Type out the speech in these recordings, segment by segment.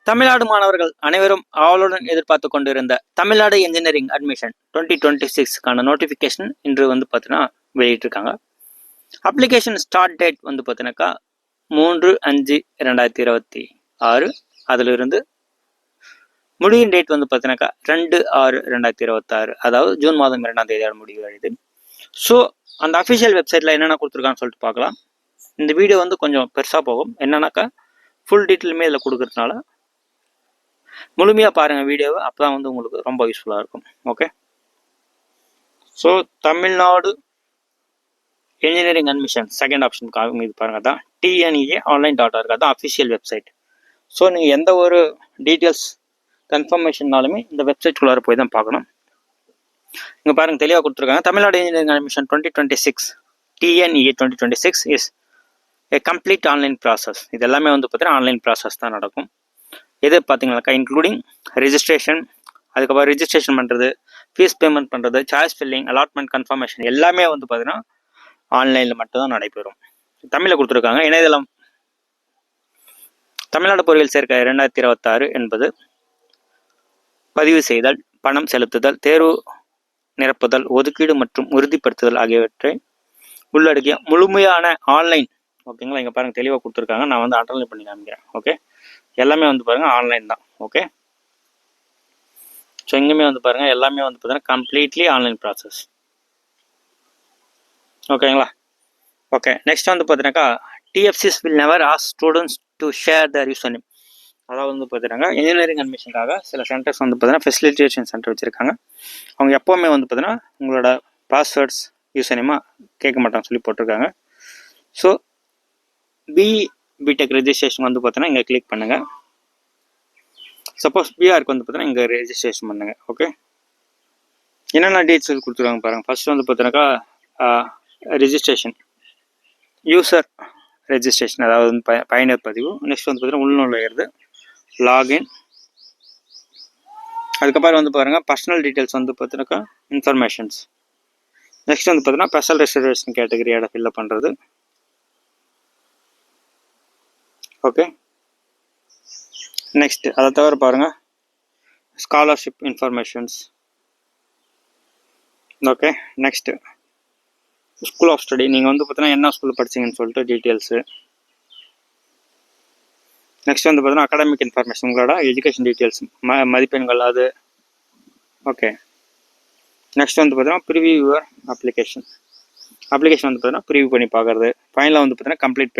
தமிழ்நாடு மாணவர்கள் அனைவரும் ஆவலுடன் எதிர்பார்த்து கொண்டிருந்த தமிழ்நாடு இன்ஜினியரிங் அட்மிஷன் 2026க்கான நோட்டிஃபிகேஷன் இன்று பார்த்தீங்கன்னா வெளியிட்டிருக்காங்க. அப்ளிகேஷன் ஸ்டார்ட் டேட் பார்த்தீங்கன்னாக்கா 3/5/2026. அதிலிருந்து முடியும் டேட் பார்த்தீங்கன்னாக்கா 2/6/2026, அதாவது ஜூன் மாதம் 2ஆம் தேதியோட முடிவடையுது. ஸோ அந்த அஃபிஷியல் வெப்சைட்டில் என்னென்ன கொடுத்துருக்கான்னு சொல்லிட்டு பார்க்கலாம். இந்த வீடியோ கொஞ்சம் பெருசாக போகும். என்னன்னாக்கா ஃபுல் டீட்டெயிலுமே இதில் கொடுக்கறதுனால முழுமையாக பாருங்கள் வீடியோவை. அப்போ தான் உங்களுக்கு ரொம்ப யூஸ்ஃபுல்லாக இருக்கும். Okay, so Tamil Nadu engineering admission second ஆப்ஷனுக்காக இது பாருங்கள் தான் tnea.online.org தான் அஃபிஷியல் வெப்சைட். ஸோ நீங்கள் எந்த ஒரு டீட்டெயில்ஸ் கன்ஃபர்மேஷன்னாலுமே இந்த வெப்சைட்குள்ளார போய் தான் பார்க்கணும். இங்கே பாருங்கள் தெளிவாக கொடுத்துருக்காங்க. Tamil Nadu engineering admission 2026 TNEA 2026 is A complete online process. இது எல்லாமே பார்த்தீங்கன்னா ஆன்லைன் ப்ராசஸ் தான் நடக்கும். எது பார்த்தீங்கன்னாக்கா இன்க்ளூடிங் ரெஜிஸ்ட்ரேஷன், அதுக்கப்புறம் ரெஜிஸ்ட்ரேஷன் பண்ணுறது, ஃபீஸ் பேமெண்ட் பண்ணுறது, சாய்ஸ் ஃபில்லிங், அலாட்மெண்ட் கன்ஃபர்மேஷன் எல்லாமே பார்த்தீங்கன்னா ஆன்லைனில் மட்டும்தான் நடைபெறும். தமிழில் கொடுத்துருக்காங்க. இணையதளம் தமிழ்நாடு பொறியியல் சேர்க்கை 2026 என்பது பதிவு செய்தல், பணம் செலுத்துதல், தேர்வு நிரப்புதல், ஒதுக்கீடு மற்றும் உறுதிப்படுத்துதல் ஆகியவற்றை உள்ளடக்கிய முழுமையான ஆன்லைன். ஓகேங்களா, இங்கே பாருங்கள் தெளிவாக கொடுத்துருக்காங்க. நான் அண்டர்லைன் பண்ணி காமிக்கிறேன். ஓகே, எல்லாமே பாருங்கள் ஆன்லைன் தான். ஓகே, ஸோ இங்கேயுமே பாருங்கள் எல்லாமே பார்த்தீங்கன்னா கம்ப்ளீட்லி ஆன்லைன் ப்ராசஸ். ஓகேங்களா. ஓகே, நெக்ஸ்ட் பார்த்தீங்கன்னாக்கா TFCs will never ask students to share their username. அதாவது பார்த்தீங்கன்னா இன்ஜினியரிங் அட்மிஷனுக்காக சில சென்டர்ஸ் பார்த்தீங்கன்னா ஃபெசிலிட்டேஷன் சென்டர் வச்சுருக்காங்க. அவங்க எப்போவுமே பார்த்தீங்கன்னா உங்களோட பாஸ்வேர்ட்ஸ் யூசர்நேமாக கேட்க மாட்டாங்க சொல்லி போட்டிருக்காங்க. ஸோ பிடெக் ரெஜிஸ்ட்ரேஷன் பார்த்தீங்கன்னா இங்கே கிளிக் பண்ணுங்கள். சப்போஸ் பிஆருக்கு பார்த்தீங்கன்னா இங்கே ரெஜிஸ்ட்ரேஷன் பண்ணுங்கள். ஓகே, என்னென்ன டீட்டெயில்ஸ் கொடுத்துருக்காங்க பாருங்கள். ஃபர்ஸ்ட் பார்த்தீங்கன்னாக்கா ரெஜிஸ்ட்ரேஷன், யூசர் ரெஜிஸ்ட்ரேஷன், அதாவது பயனர் பதிவு. நெக்ஸ்ட் பார்த்தீங்கன்னா உள்நுழையிறது, லாகின். அதுக்கப்புறம் பாருங்கள் பர்சனல் டீட்டெயில்ஸ் பார்த்தீங்கன்னாக்கா இன்ஃபர்மேஷன்ஸ். நெக்ஸ்ட் பார்த்தீங்கன்னா ஸ்பெஷல் ரிசர்வேஷன் கேட்டகரியோட ஃபில்அப் பண்ணுறது. ஓகே, நெக்ஸ்ட் அதை தவிர பாருங்கள் scholarship informations. Okay, next school of study, நீங்கள் பார்த்தீங்கன்னா என்ன ஸ்கூலில் படிச்சிங்கன்னு சொல்லிட்டு டீட்டெயில்ஸு. நெக்ஸ்ட் பார்த்தீங்கன்னா அகாடமிக் இன்ஃபர்மேஷன், உங்களோட எஜுகேஷன் டீட்டெயில்ஸ், மதிப்பெண்கள் அது. ஓகே, நெக்ஸ்ட் பார்த்தீங்கன்னா ப்ரிவியூ யுவர் அப்ளிகேஷன் பார்த்தீங்கன்னா ப்ரிவியூ பண்ணி பார்க்குறது. ஃபைனலாக பார்த்தீங்கன்னா கம்ப்ளீட்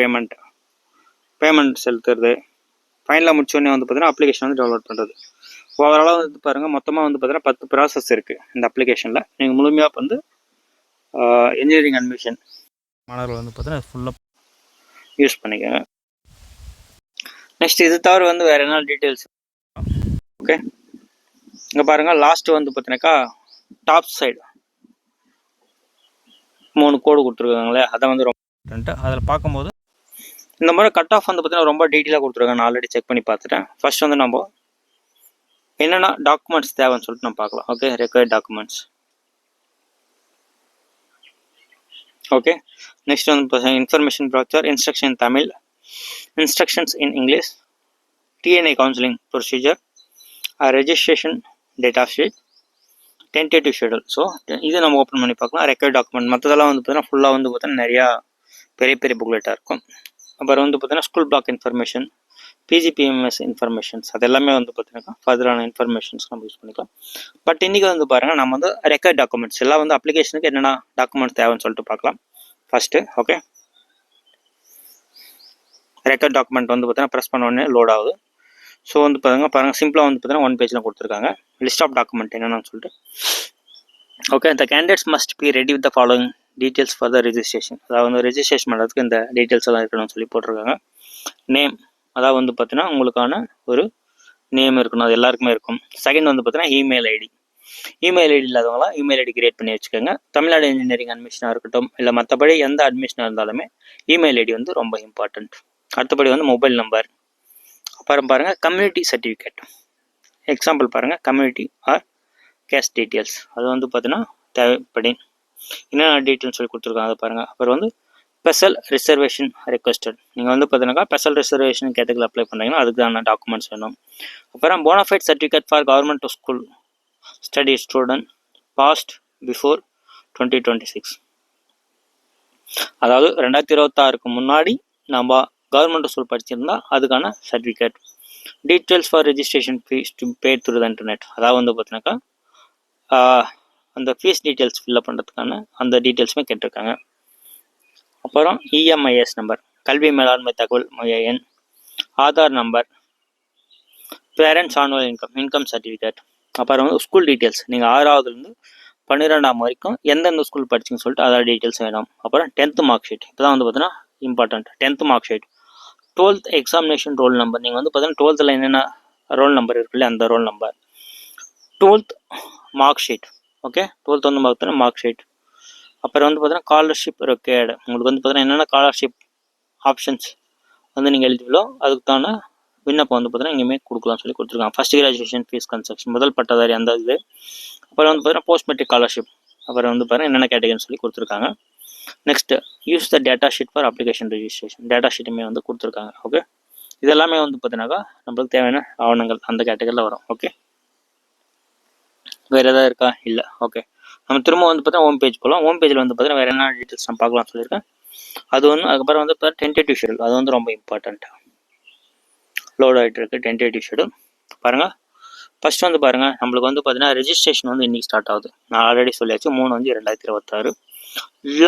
பேமெண்ட் செலுத்துறது. ஃபைனலாக முடிச்சோடனே பார்த்தீங்கன்னா அப்ளிகேஷன் டவுன்லோட் பண்ணுறது. ஓவராலாக பாருங்கள் மொத்தமாக பார்த்தீங்கன்னா 10 ப்ராசஸ் இருக்குது இந்த அப்ளிகேஷனில். நீங்கள் முழுமையாக இன்ஜினியரிங் அட்மிஷன் மாணவர்கள் பார்த்தீங்கன்னா ஃபுல்லாக யூஸ் பண்ணிக்கோங்க. நெக்ஸ்ட் இது தவிர வேறு என்ன டீட்டெயில்ஸ். ஓகே, இங்கே பாருங்கள் லாஸ்ட்டு பார்த்தீங்கன்னாக்கா டாப் சைடு 3 கோடு கொடுத்துருக்காங்களே, அதை ரொம்ப இம்பார்ட்டண்ட்டு. அதில் பார்க்கும்போது இந்த மாதிரி கட் ஆஃப் பார்த்தீங்கன்னா ரொம்ப டீட்டெயிலாக கொடுத்துருக்காங்க. நான் ஆல்ரெடி செக் பண்ணி பார்த்துட்டேன். ஃபர்ஸ்ட் நம்ம என்னென்ன டாக்குமெண்ட்ஸ் தேவைன்னு சொல்லிட்டு நம்ம பார்க்கலாம். Okay, required documents. Okay, next information brochure, instruction Tamil, instructions in English, TNA counselling procedure, registration data sheet, tentative schedule. So இதை நம்ம ஓப்பன் பண்ணி பார்க்கலாம். ரெக்வயர்ட் டாக்குமெண்ட் மற்றதெல்லாம் பார்த்தீங்கன்னா ஃபுல்லாக பார்த்தீங்கன்னா நிறையா பெரிய பெரிய புக்லெட்டாக இருக்கும். அப்புறம் பார்த்தீங்கன்னா school block information, PGPMS informations, அது எல்லாமே பார்த்தீங்கன்னா ஃபர்தரான இன்ஃபர்மேஷன்ஸ் நம்ம யூஸ் பண்ணிக்கலாம். பட் இன்றைக்கி பாருங்கள் நம்ம ரெக்வயர்ட் டாக்குமெண்ட்ஸ் எல்லாம் அப்ளிகேஷனுக்கு என்னென்ன டாக்குமெண்ட்ஸ் தேவைன்னு சொல்லிட்டு பார்க்கலாம். ஃபஸ்ட்டு ஓகே, ரெக்வயர்ட் டாக்குமெண்ட் பார்த்தீங்கன்னா ப்ரெஸ் பண்ண உடனே லோட் ஆகுது. ஸோ பாருங்கள் சிம்பிளாக பார்த்தீங்கன்னா 1 பேஜில் கொடுத்துருக்காங்க லிஸ்ட் ஆஃப் டாக்குமெண்ட் என்னென்னு சொல்லிட்டு. Okay, the candidates must be ready with the following details for the registration. அதாவது ரெஜிஸ்ட்ரேஷன் பண்ணுறதுக்கு இந்த டீட்டெயில்ஸ் எல்லாம் இருக்கணும்னு சொல்லி போட்டிருக்காங்க. நேம், அதாவது பார்த்தீங்கன்னா உங்களுக்கான ஒரு நேம் இருக்கணும், அது எல்லாருக்குமே இருக்கும். செகண்ட் பார்த்தீங்கன்னா இமெயில் ஐடி இல்லாதவங்களாம் இமெயில் ஐடி கிரியேட் பண்ணி வச்சுக்கோங்க. தமிழ்நாடு இன்ஜினியரிங் அட்மிஷனாக இருக்கட்டும், இல்லை மற்றபடி எந்த அட்மிஷனாக இருந்தாலுமே இமெயில் ஐடி ரொம்ப இம்பார்ட்டண்ட். அடுத்தபடி மொபைல் நம்பர். அப்புறம் பாருங்கள் கம்யூனிட்டி சர்டிஃபிகேட். எக்ஸாம்பிள் பாருங்கள் கம்யூனிட்டி ஆர் கேஸ்ட் டீட்டெயில்ஸ், அது பார்த்தீங்கன்னா தேவைப்படி என்னென்ன டீட்டெயில்ஸ் சொல்லி கொடுத்துருக்காங்க அதை பாருங்கள். அப்புறம் ஸ்பெஷல் ரிசர்வேஷன் ரெக்வஸ்டட். நீங்கள் வந்து பார்த்தீங்கன்னா ஸ்பெஷல் ரிசர்வேஷன் கேட்டகரியில் அப்ளை பண்ணுறீங்கன்னா அதுக்கான டாக்குமெண்ட்ஸ் வேணும். அப்புறம் bonafide certificate for government school study student past before 2026. அதாவது 2026க்கு முன்னாடி நம்ம கவர்மெண்ட் ஸ்கூல் படிச்சிருந்தா அதுக்கான certificate. Details for registration fees to pay through the internet. அதாவது வந்து பார்த்தீங்கன்னாக்கா அந்த ஃபீஸ் டீட்டெயில்ஸ் ஃபில்அப் பண்ணுறதுக்கான அந்த டீட்டெயில்ஸுமே கேட்டிருக்காங்க. அப்புறம் இஎம்ஐஎஸ் நம்பர், கல்வி மேலாண்மை தகவல் மைய எண், Aadhaar number, parents annual income certificate. அப்புறம் வந்து ஸ்கூல் டீட்டெயில்ஸ், நீங்கள் 6ஆவதுலேருந்து 12ஆம் வரைக்கும் எந்தெந்த ஸ்கூல் படிச்சிங்கன்னு சொல்லிட்டு அதோட டீட்டெயில்ஸ் வேணும். அப்புறம் 10th மார்க் ஷீட், இப்போ தான் வந்து பார்த்தீங்கன்னா important 10th mark sheet. 12th examination roll number, நீங்கள் வந்து பார்த்தீங்கன்னா 12th என்னென்ன ரோல் நம்பர் இருக்குல்ல அந்த roll number. 12th mark sheet. Okay, 12th வந்து பார்த்தீங்கன்னா மார்க் ஷீட். அப்புறம் வந்து பார்த்தீங்கன்னா ஸ்காலர்ஷிப் ரெக்யர்டு, உங்களுக்கு வந்து பார்த்தீங்கன்னா என்னென்ன ஸ்காலர்ஷிப் ஆப்ஷன்ஸ் வந்து நீங்கள் எழுதிவிலோ அதுக்கான விண்ணப்பம் வந்து பார்த்தீங்கன்னா இங்கேயுமே கொடுக்கலாம்னு சொல்லி கொடுத்துருக்காங்க. ஃபஸ்ட் கிராஜுவேஷன் ஃபீஸ் கன்செக்ஷன், முதல் பட்டதாரி அந்த இது. அப்புறம் வந்து பார்த்தீங்கன்னா போஸ்ட் மெட்ரிக் ஸ்காலர்ஷிப், அப்புறம் வந்து பார்த்தீங்கன்னா என்னென்ன கேட்டகரின்னு சொல்லி கொடுத்துருக்காங்க. Next use the data sheet for application registration, data ஷீட்டுமே வந்து கொடுத்துருக்காங்க. ஓகே, இதெல்லாமே வந்து பார்த்தீங்கன்னாக்கா நம்மளுக்கு தேவையான ஆவணங்கள் அந்த கேட்டகரியில் வரும். ஓகே, வேறு எதாவது இருக்கா? இல்லை. ஓகே, நம்ம திரும்ப வந்து பார்த்தீங்கன்னா ஹோம் பேஜ் போகலாம். ஹோம் பேஜில் வந்து பார்த்தீங்கன்னா வேறு என்ன டீட்டெயில்ஸ் நம்ம பார்க்கலாம் சொல்லியிருக்கேன். அது ஒன்று. அதுக்கப்புறம் வந்து பார்த்தா டென்டேட்டிவ் ஷெடியூல், அது வந்து ரொம்ப இம்பார்ட்டண்ட். லோட் ஆகிட்டு இருக்கு டென்டேட்டிவ் ஷெடியூல். பாருங்கள், ஃபஸ்ட்டு வந்து பாருங்கள் நம்மளுக்கு வந்து பார்த்தீங்கன்னா ரெஜிஸ்ட்ரேஷன் வந்து இன்றைக்கி ஸ்டார்ட் ஆகுது. நான் ஆல்ரெடி சொல்லியாச்சு 3/5/2026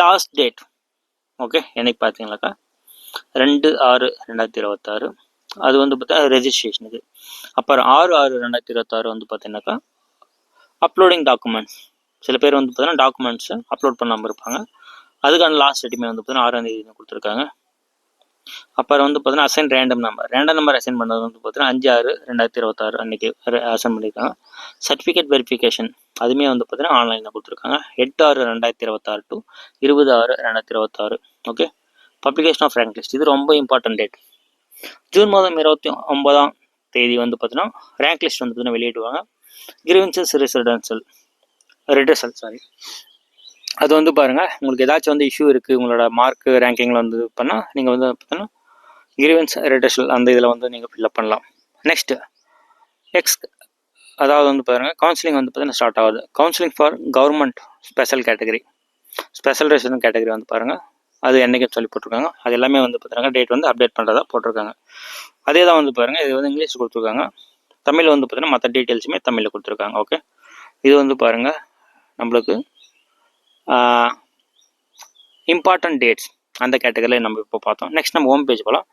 லாஸ்ட் டேட். ஓகே, என்னைக்கு பார்த்தீங்கன்னாக்கா 2/6/2026. அது வந்து பார்த்தா ரெஜிஸ்ட்ரேஷனுக்கு. அப்புறம் 6/6/2026 வந்து பார்த்தீங்கன்னாக்கா அப்லோடிங் டாக்குமெண்ட்ஸ். சில பேர் வந்து பார்த்தீங்கன்னா டாக்குமெண்ட்ஸை அப்லோட் பண்ணாமல் இருப்பாங்க. அதுக்கான லாஸ்ட் டேட்டுமே வந்து பார்த்தீங்கன்னா 6ஆம் தேதி கொடுத்துருக்காங்க. அப்புறம் வந்து பார்த்தீங்கன்னா அசைன் ரேண்டம் நம்பர் அசைன் பண்ணது வந்து பார்த்தீங்கன்னா 5/6/2026 அன்றைக்கி அசைன் பண்ணியிருக்காங்க. சர்டிஃபிகேட் வெரிஃபிகேஷன் அதுவுமே வந்து பார்த்தீங்கன்னா ஆன்லைனில் கொடுத்துருக்காங்க. 8/6/2026 to 20/6/2026. Okay, publication of rank list, இது ரொம்ப இம்பார்ட்டன்ட் டேட். ஜூன் மாதம் 29ஆம் தேதி வந்து பார்த்தீங்கன்னா ரேங்க் லிஸ்ட் வந்து பார்த்தீங்கன்னா வெளியிடுவாங்க. கிரீவன்சஸ் ரிட்ரஸல் அது வந்து பாருங்கள், உங்களுக்கு ஏதாச்சும் வந்து இஷ்யூ இருக்குது உங்களோட மார்க் ரேங்கிங்கில் வந்து பண்ணால் நீங்கள் வந்து பார்த்தீங்கன்னா கிரீவன்ஸ் ரிட்ரஸல் அந்த இதில் வந்து நீங்கள் ஃபில்அப் பண்ணலாம். நெக்ஸ்ட்டு அதாவது வந்து பாருங்கள் கவுன்சிலிங் வந்து பார்த்தீங்கன்னா ஸ்டார்ட் ஆகுது. Counselling for government special category, special resident category வந்து பாருங்கள் அது என்றைக்குன்னு சொல்லி போட்டிருக்காங்க. அது எல்லாமே வந்து பார்த்தீங்கன்னா டேட் வந்து அப்டேட் பண்ணுறதா போட்டிருக்காங்க. அதே தான் வந்து பாருங்கள், இது வந்து இங்கிலீஷ் கொடுத்துருக்காங்க. தமிழ் வந்து பார்த்தீங்கன்னா மற்ற டீட்டெயில்ஸுமே தமிழில் கொடுத்துருக்காங்க. ஓகே, இது வந்து பாருங்கள் நம்மளுக்கு இம்பார்ட்டன்ட் டேட்ஸ் அந்த கேட்டகரியில் நம்ம இப்போ பார்த்தோம். நெக்ஸ்ட் நம்ம ஹோம் பேஜ் போகலாம்.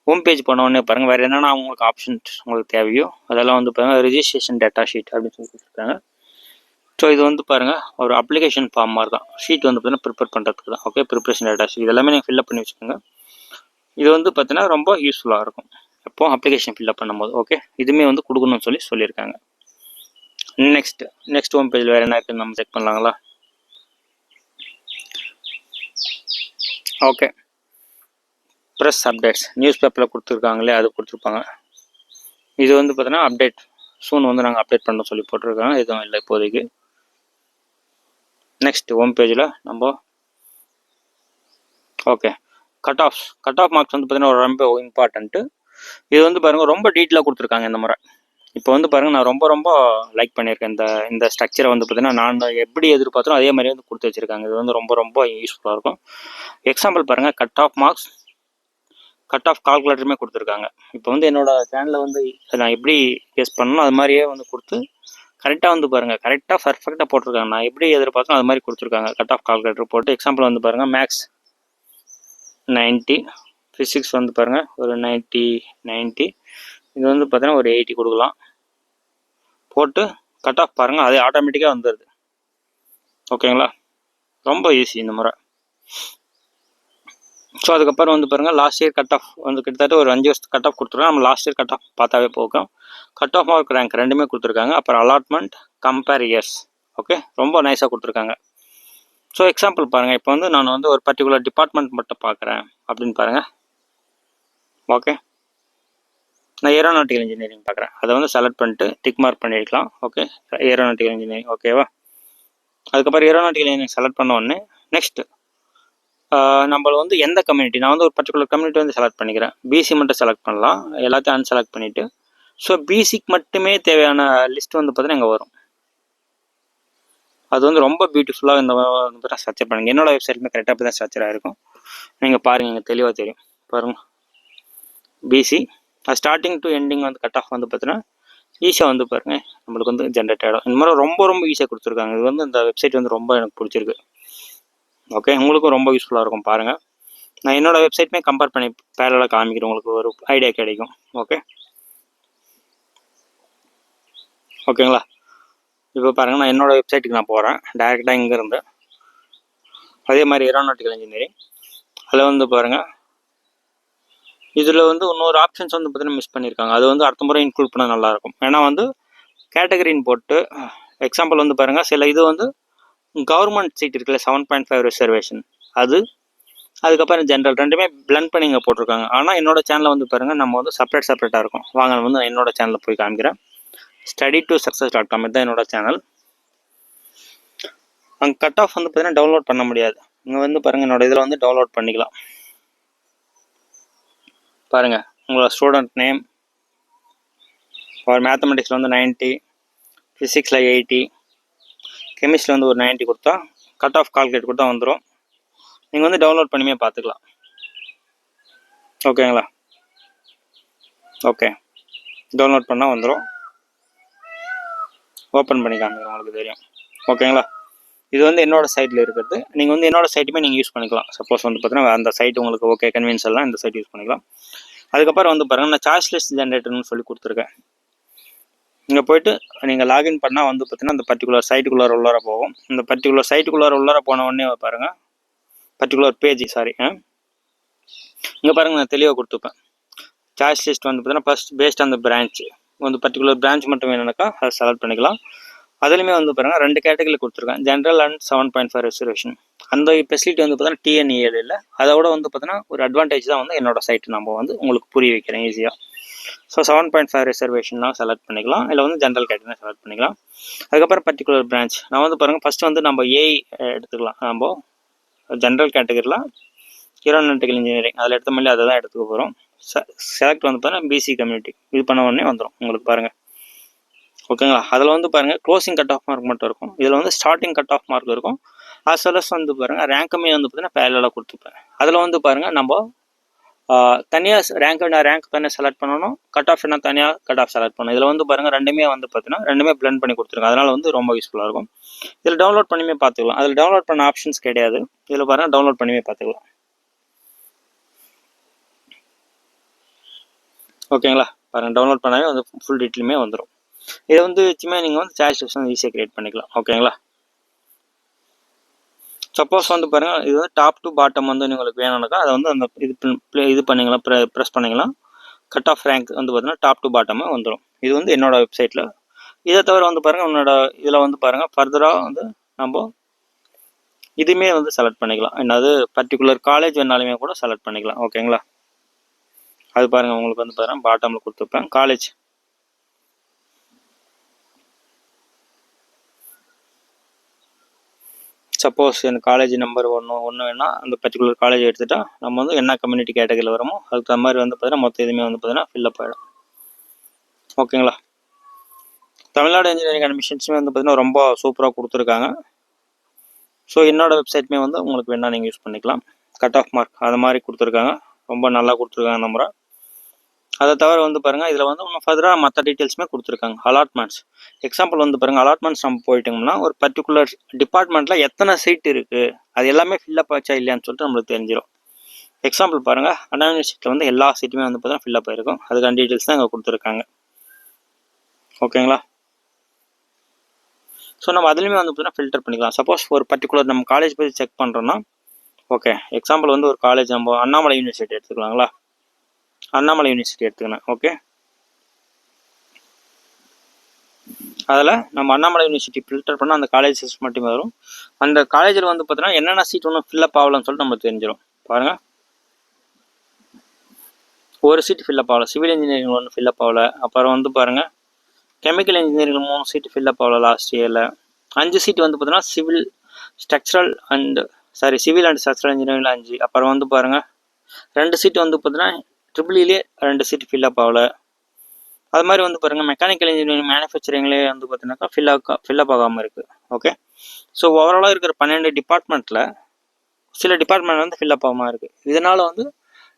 ஹோம் பேஜ் போனோடனே பாருங்கள் வேறு என்னென்ன உங்களுக்கு ஆப்ஷன்ஸ் உங்களுக்கு தேவையோ அதெல்லாம் வந்து பாருங்கள் ரெஜிஸ்ட்ரேஷன் டேட்டா ஷீட் அப்படின்னு சொல்லி கொடுத்துருக்காங்க. ஸோ இது வந்து பாருங்கள் ஒரு அப்ளிகேஷன் ஃபார்ம் மாதிரி தான். ஷீட் வந்து பார்த்தீங்கன்னா ப்ரிப்பேர் பண்ணுறதுக்கு தான். ஓகே, ப்ரிப்ரேஷன் டேட்டா ஷீட் இதெல்லாமே நீங்கள் ஃபில்அப் பண்ணி வச்சுக்கோங்க. இது வந்து பார்த்தீங்கன்னா ரொம்ப யூஸ்ஃபுல்லாக இருக்கும் எப்போ அப்ளிகேஷன் ஃபில்அப் பண்ணும்போது. ஓகே, இதுவுமே வந்து கொடுக்கணும்னு சொல்லியிருக்காங்க. நெக்ஸ்ட் ஹோம் பேஜில் வேறு என்ன இருக்குன்னு நம்ம செக் பண்ணலாங்களா? ஓகே, ப்ரெஸ் அப்டேட்ஸ் நியூஸ் பேப்பரில் கொடுத்துருக்காங்களே அது கொடுத்துருப்பாங்க. இது வந்து பார்த்தீங்கன்னா அப்டேட் சூன் வந்து நாங்கள் அப்டேட் பண்ண சொல்லி போட்டிருக்காங்க. எதுவும் இல்லை இப்போதைக்கு. நெக்ஸ்ட் ஹோம் பேஜில் நம்ம ஓகே கட் ஆஃப் மார்க்ஸ் வந்து பார்த்தீங்கன்னா ரொம்ப இம்பார்ட்டண்ட்டு. இது வந்து பாருங்கள் ரொம்ப டீட்டெயிலாக கொடுத்துருக்காங்க இந்த முறை. இப்போ வந்து பாருங்கள் நான் ரொம்ப லைக் பண்ணியிருக்கேன் இந்த ஸ்ட்ரக்சரை வந்து பார்த்தீங்கன்னா நான் எப்படி எதிர்பார்த்தோம் அதே மாதிரி வந்து கொடுத்து வச்சுருக்காங்க. இது வந்து ரொம்ப யூஸ்ஃபுல்லாக இருக்கும். எக்ஸாம்பிள் பாருங்கள், cut off marks cut off கால்குலேட்டருமே கொடுத்துருக்காங்க. இப்போ வந்து என்னோடய சேனலில் வந்து நான் எப்படி கேஸ் பண்ணணும் அது மாதிரியே வந்து கொடுத்து கரெக்டாக வந்து பாருங்கள் கரெக்டாக பர்ஃபெக்டாக போட்டிருக்காங்க. நான் எப்படி எதிர்பார்த்தோம் அது மாதிரி கொடுத்துருக்காங்க. கட் ஆஃப் கால்குலேட்டர் போட்டு எக்ஸாம்பிள் வந்து பாருங்கள் மேக்ஸ் 90, ஃபிசிக்ஸ் வந்து பாருங்கள் ஒரு 90, இது வந்து பார்த்தீங்கன்னா ஒரு 80 கொடுக்கலாம். போட்டு கட் ஆஃப் பாருங்கள் அதே ஆட்டோமேட்டிக்காக வந்துடுது. ஓகேங்களா, ரொம்ப ஈஸி இந்த முறை. ஸோ அதுக்கப்புறம் வந்து பாருங்கள் லாஸ்ட் இயர் கட் ஆஃப் வந்து கிட்டத்தட்ட ஒரு 5 வருஷத்துக்கு கட் ஆஃப் கொடுத்துருக்காங்க. நம்ம லாஸ்ட் இயர் கட் ஆஃப் பார்த்தாவே போகும். கட் ஆஃப் மார்க் ரேங்க் ரெண்டுமே கொடுத்துருக்காங்க. அப்புறம் அலாட்மெண்ட் கம்பேர் இயர்ஸ். ஓகே, ரொம்ப நைஸாக கொடுத்துருக்காங்க. ஸோ எக்ஸாம்பிள் பாருங்கள், இப்போ வந்து நான் வந்து ஒரு பர்டிகுலர் டிபார்ட்மெண்ட் மட்டும் பார்க்குறேன் அப்படின்னு பாருங்கள். ஓகே, நான் ஏரோநாட்டிக்கல் இன்ஜினியரிங் பார்க்குறேன். அதை வந்து செலக்ட் பண்ணிட்டு டிக் மார்க் பண்ணிக்கலாம். ஓகே, ஏரோநாட்டிக்கல் இன்ஜினியரிங் ஓகேவா. அதுக்கப்புறம் ஏரோநாட்டிக்கல் இன்ஜினியரிங் செலக்ட் பண்ண உடனே நெக்ஸ்ட் நம்மள வந்து எந்த கம்யூனிட்டி, நான் வந்து ஒரு பர்டிகுலர் கம்யூனிட்டி வந்து செலக்ட் பண்ணிக்கிறேன். பிசி மட்டும் செலக்ட் பண்ணலாம், எல்லாத்தையும் அன்செலக்ட் பண்ணிவிட்டு. ஸோ பிசிக்கு மட்டுமே தேவையான லிஸ்ட் வந்து பார்த்தீங்கன்னா இங்கே வரும். அது வந்து ரொம்ப பியூட்டிஃபுல்லாக இந்த ஸ்ட்ரக்சர் பண்ணுங்கள். என்னோட வெப்சைட்டுமே கரெக்டாக அப்படி தான் ஸ்ட்ரக்சராக இருக்கும். நீங்கள் பாருங்கள், இங்கே தெளிவாக தெரியும் பாருங்கள். பிசி ஸ்டார்டிங் டு எண்டிங் வந்து கட் ஆஃப் வந்து பார்த்தீங்கன்னா ஈஸியாக வந்து பாருங்கள் நம்மளுக்கு வந்து ஜென்ரேட் ஆகிடும். இந்த மாதிரி ரொம்ப ஈஸியாக கொடுத்துருக்காங்க. இது வந்து இந்த வெப்சைட் வந்து ரொம்ப எனக்கு பிடிச்சிருக்கு. ஓகே, உங்களுக்கும் ரொம்ப யூஸ்ஃபுல்லாக இருக்கும் பாருங்கள். நான் என்னோடய வெப்சைட்டுமே கம்பேர் பண்ணி பேரலாக காமிக்கிறேன், உங்களுக்கு ஒரு ஐடியா கிடைக்கும். ஓகேங்களா? இப்போ பாருங்கள், நான் என்னோடய வெப்சைட்டுக்கு நான் போகிறேன் டேரெக்டாக இங்கேருந்து. அதே மாதிரி ஏரோநாட்டிக்கல் இன்ஜினியரிங் அதில் வந்து பாருங்கள், இதில் வந்து இன்னொரு ஆப்ஷன்ஸ் வந்து பார்த்தீங்கன்னா மிஸ் பண்ணியிருக்காங்க. அது வந்து அடுத்த முறை இன்க்ளூட் பண்ணால் நல்லாயிருக்கும். ஏன்னா வந்து கேட்டகரின்னு போட்டு எக்ஸாம்பிள் வந்து பாருங்கள், சில இது வந்து கவர்மெண்ட் சீட் இருக்குல்ல 7.5 ரிசர்வேஷன், அதுக்கப்புறம் ஜென்ரல் ரெண்டுமே பிளண்ட் பண்ணி இங்கே போட்டிருக்காங்க. ஆனால் என்னோட சேனலில் வந்து பாருங்கள் நம்ம வந்து செப்பரேட்டாக இருக்கும். வாங்க வந்து என்னோட சேனலில் போய் காமிக்கிறேன். study2success.com இதுதான் என்னோட சேனல். அங்கே கட் ஆஃப் வந்து பார்த்தீங்கன்னா டவுன்லோட் பண்ண முடியாது. இங்கே வந்து பாருங்கள், என்னோட இதில் வந்து டவுன்லோட் பண்ணிக்கலாம். பாருங்கள், உங்களோட ஸ்டூடெண்ட் நேம், ஒரு மேத்தமெட்டிக்ஸில் வந்து 90, ஃபிசிக்ஸில் 80, கெமிஸ்ட்ரியில் வந்து ஒரு 90 கொடுத்தா கட் ஆஃப் கால்குலேட் கொடுத்தா வந்துடும். நீங்கள் வந்து டவுன்லோட் பண்ணியுமே பார்த்துக்கலாம். ஓகேங்களா? ஓகே, டவுன்லோட் பண்ணால் வந்துடும். ஓப்பன் பண்ணி காமிக்கிறேன், உங்களுக்கு தெரியும். ஓகேங்களா? இது வந்து என்னோடய சைட்டில் இருக்கிறது. நீங்கள் வந்து என்னோடய சைட்டுமே நீங்கள் யூஸ் பண்ணிக்கலாம். சப்போஸ் வந்து பார்த்தீங்கன்னா அந்த சைட் உங்களுக்கு ஓகே கன்வீனியன்ஸ் எல்லாம் இந்த சைட் யூஸ் பண்ணிக்கலாம். அதுக்கப்புறம் வந்து பாருங்கள், நான் சாய்ஸ் லிஸ்ட் ஜென்ரேட்டர்னு சொல்லி கொடுத்துருக்கேன். இங்கே போய்ட்டு நீங்கள் லாகின் பண்ணால் வந்து பார்த்தீங்கன்னா அந்த பர்டிகுலர் சைட்டுக்குள்ளார உள்ளார போகும். இந்த பர்டிகுலர் சைட்டுக்குள்ளார உள்ளார போன உடனே பாருங்கள், பர்டிகுலர் பேஜ் இங்கே பாருங்கள், நான் தெளிவாக கொடுத்துப்பேன். சாய்ஸ் லிஸ்ட் வந்து பார்த்தீங்கன்னா ஃபஸ்ட் பேஸ்ட் அந்த பிரான்ச் வந்து பர்டிகுலர் பிரான்ச் மட்டும் வேணும்னாக்கா அதை செலக்ட் பண்ணிக்கலாம். அதுலேயுமே வந்து பாருங்கள் 2 கேட்டகரி கொடுத்துருக்கேன், ஜென்ரல் அண்ட் 7.5 ரிசர்வேஷன். அந்த ஃபெசிலிட்டி வந்து பார்த்தீங்கன்னா டிஎன்இஎல் இல்லை. அதோட வந்து பார்த்தீங்கன்னா ஒரு அட்வான்டேஜ் தான் வந்து என்னோட சைட்டு நம்ம வந்து உங்களுக்கு புரிய வைக்கிறேன் ஈஸியாக. ஸோ 7.5 ரிசர்வேஷன்லாம் செலக்ட் பண்ணிக்கலாம், இல்லை வந்து ஜென்ரல் கேட்டகரி செலக்ட் பண்ணிக்கலாம். அதுக்கப்புறம் பர்டிகுலர் பிரான்ச் நான் வந்து பாருங்கள் ஃபஸ்ட்டு வந்து நம்ம ஏஐ எடுத்துக்கலாம். நம்ம ஜென்ரல் கேட்டகரியில் ஏரோநாட்டிக்கல் இன்ஜினியரிங் அதில் எடுத்த மாதிரி அதை தான் எடுத்துக்க போகிறோம். செலக்ட் வந்து பார்த்தீங்கன்னா பிசி கம்யூனிட்டி இது பண்ண உடனே வந்துடும் உங்களுக்கு பாருங்கள். ஓகேங்களா? அதில் வந்து பாருங்கள் க்ளோசிங் கட் ஆஃப் மார்க் மட்டும் இருக்கும். இதில் வந்து ஸ்டார்டிங் கட் ஆஃப் மார்க் இருக்கும். as well as வந்து பாருங்கள் ரேங்க்குமே வந்து பார்த்தீங்கன்னா பேரலாக கொடுத்துப்பேன். அதில் வந்து பாருங்கள் நம்ம தனியாக ரேங்க் தனியாக செலக்ட் பண்ணணும், கட் ஆஃப் என்ன தனியாக கட் ஆஃப் செலக்ட் பண்ணணும். இதில் வந்து பாருங்கள் ரெண்டுமே வந்து பார்த்தீங்கன்னா ரெண்டுமே பிளெண்ட் பண்ணி கொடுத்துருங்க. அதனால் வந்து ரொம்ப யூஸ்ஃபுல்லாக இருக்கும். இதில் டவுன்லோட் பண்ணியுமே பார்த்துக்கலாம். அதில் டவுன்லோட் பண்ண ஆப்ஷன்ஸ் கிடையாது. இதில் பாருங்கள் டவுன்லோட் பண்ணியுமே பார்த்துக்கலாம். ஓகேங்களா? பாருங்கள் டவுன்லோட் பண்ணாவே வந்து ஃபுல் டீட்டெயிலுமே வந்துடும். இதை வந்து வச்சுமே நீங்கள் வந்து சாய்ஸ் வந்து ஈஸியாக க்ரியேட் பண்ணிக்கலாம். ஓகேங்களா? சப்போஸ் வந்து பாருங்கள் இது வந்து டாப் டு பாட்டம் வந்து உங்களுக்கு வேணும்னாக்கா அதை வந்து அந்த இது பண்ணிக்கலாம், ப்ரெஸ் பண்ணிக்கலாம். கட் ஆஃப் ரேங்க் வந்து பார்த்தீங்கன்னா டாப் டு பாட்டமாக வந்துடும். இது வந்து என்னோடய வெப்சைட்டில். இதை தவிர வந்து பாருங்கள் உன்னோட இதில் வந்து பாருங்கள் ஃபர்தராக வந்து நம்ம இதுவுமே வந்து செலக்ட் பண்ணிக்கலாம். என்னது பர்டிகுலர் காலேஜ் வேணாலுமே கூட செலக்ட் பண்ணிக்கலாம். ஓகேங்களா? அது பாருங்கள் உங்களுக்கு வந்து பாருங்கள் பாட்டமில் கொடுத்துருப்பேன் காலேஜ். சப்போஸ் எனக்கு காலேஜ் நம்பர் ஒன்று வேணால் அந்த பர்டிகுலர் காலேஜ் எடுத்துகிட்டா நம்ம வந்து என்ன கம்யூனிட்டி கேட்டகரியில் வரமோ அதுக்கு தகுந்த மாதிரி வந்து பார்த்தீங்கன்னா மொத்தம் இதுவுமே வந்து பார்த்தீங்கன்னா ஃபில்லப் ஆகிடும். ஓகேங்களா? தமிழ்நாடு இன்ஜினியரிங் அட்மிஷன்ஸுமே வந்து பார்த்தீங்கன்னா ரொம்ப சூப்பராக கொடுத்துருக்காங்க. ஸோ என்னோடய வெப்சைட்டுமே வந்து உங்களுக்கு வேணால் நீங்கள் யூஸ் பண்ணிக்கலாம். கட் ஆஃப் மார்க் அது மாதிரி கொடுத்துருக்காங்க, ரொம்ப நல்லா கொடுத்துருக்காங்க நம்பரை. அதை தவிர வந்து பாருங்கள் இதில் வந்து இன்னும் ஃபர்தராக மற்ற டீட்டெயில்ஸுமே கொடுத்துருக்காங்க. அலாட்மெண்ட்ஸ் எக்ஸாம்பிள் வந்து பாருங்கள், அலாட்மெண்ட்ஸ் நம்ம போயிட்டோம்னா ஒரு பர்டிகுலர் டிபார்ட்மெண்ட்டில் எத்தனை சீட் இருக்குது அது எல்லாமே ஃபில்லப் ஆச்சா இல்லையான்னு சொல்லிட்டு நம்மளுக்கு தெரிஞ்சிடும். எக்ஸாம்பிள் பாருங்கள், அண்ணா யூனிவர்சிட்டியில் வந்து எல்லா சீட்டுமே வந்து பார்த்தீங்கன்னா ஃபில்லப் ஆகிருக்கும். அதுக்கான டீட்டெயில்ஸ் தான் இங்கே கொடுத்துருக்காங்க. ஓகேங்களா? ஸோ நம்ம அதுலேயுமே வந்து பார்த்தீங்கன்னா ஃபில்டர் பண்ணிக்கலாம். சப்போஸ் ஒரு பர்டிகுலர் நம்ம காலேஜ் போய் செக் பண்ணுறோன்னா ஓகே, எக்ஸாம்பிள் வந்து ஒரு காலேஜ் நம்ம அண்ணாமலை யூனிவர்சிட்டி எடுத்துக்கலாங்களா? அண்ணாமலை யூனிவர்சிட்டி எடுத்துக்கணும். ஓகே, அதில் நம்ம அண்ணாமலை யூனிவர்சிட்டி ஃபில்டர் பண்ணால் அந்த காலேஜஸ் மட்டுமே வரும். அந்த காலேஜில் வந்து பார்த்தீங்கன்னா என்னென்ன சீட் ஒன்றும் ஃபில்லப் ஆகலன்னு சொல்லிட்டு நம்மளுக்கு தெரிஞ்சிடும். பாருங்கள், ஒரு சீட் ஃபில்லப் ஆகலை, சிவில் இன்ஜினியரிங் ஒன்று ஃபில்லப் ஆகலை. அப்புறம் வந்து பாருங்கள் கெமிக்கல் இன்ஜினியரிங் 3 சீட்டு ஃபில்லப் ஆகலை லாஸ்ட் இயரில். 5 சீட் வந்து பார்த்தீங்கன்னா civil structural and civil and structural இன்ஜினியரிங்கில் 5. அப்புறம் வந்து பாருங்கள் 2 சீட்டு வந்து பார்த்தீங்கன்னா ட்ரிபிள்இலே 2 சீட்டு ஃபில்லப் ஆகலை. அது மாதிரி வந்து பாருங்கள் மெக்கானிக்கல் இன்ஜினியரிங் மேனுஃபேக்சரிங்லேயே வந்து பார்த்தீங்கன்னாக்கா ஃபில்லப் ஆகாமல் இருக்குது. ஓகே, ஸோ ஓவராலாக இருக்கிற 12 டிபார்ட்மெண்ட்டில் சில டிபார்ட்மெண்ட் வந்து ஃபில்லப் ஆகாமல் இருக்குது. இதனால் வந்து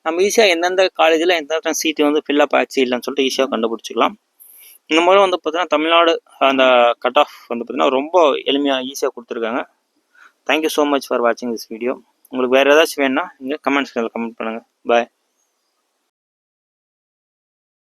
நம்ம ஈஸியாக எந்தெந்த காலேஜில் எந்தெந்த சீட்டு வந்து ஃபில்லப் ஆச்சு இல்லைன்னு சொல்லிட்டு ஈஸியாக கண்டுபிடிச்சிக்கலாம். இந்த மாதிரி வந்து பார்த்தீங்கன்னா தமிழ்நாடு அந்த கட் ஆஃப் வந்து பார்த்தீங்கன்னா ரொம்ப எளிமையாக ஈஸியாக கொடுத்துருக்காங்க. தேங்க்யூ ஸோ மச் ஃபார் வாட்சிங் திஸ் வீடியோ. உங்களுக்கு வேறு ஏதாச்சும் வேணுன்னா நீங்கள் கமெண்ட்ஸ் கமெண்ட் பண்ணுங்கள். பாய்.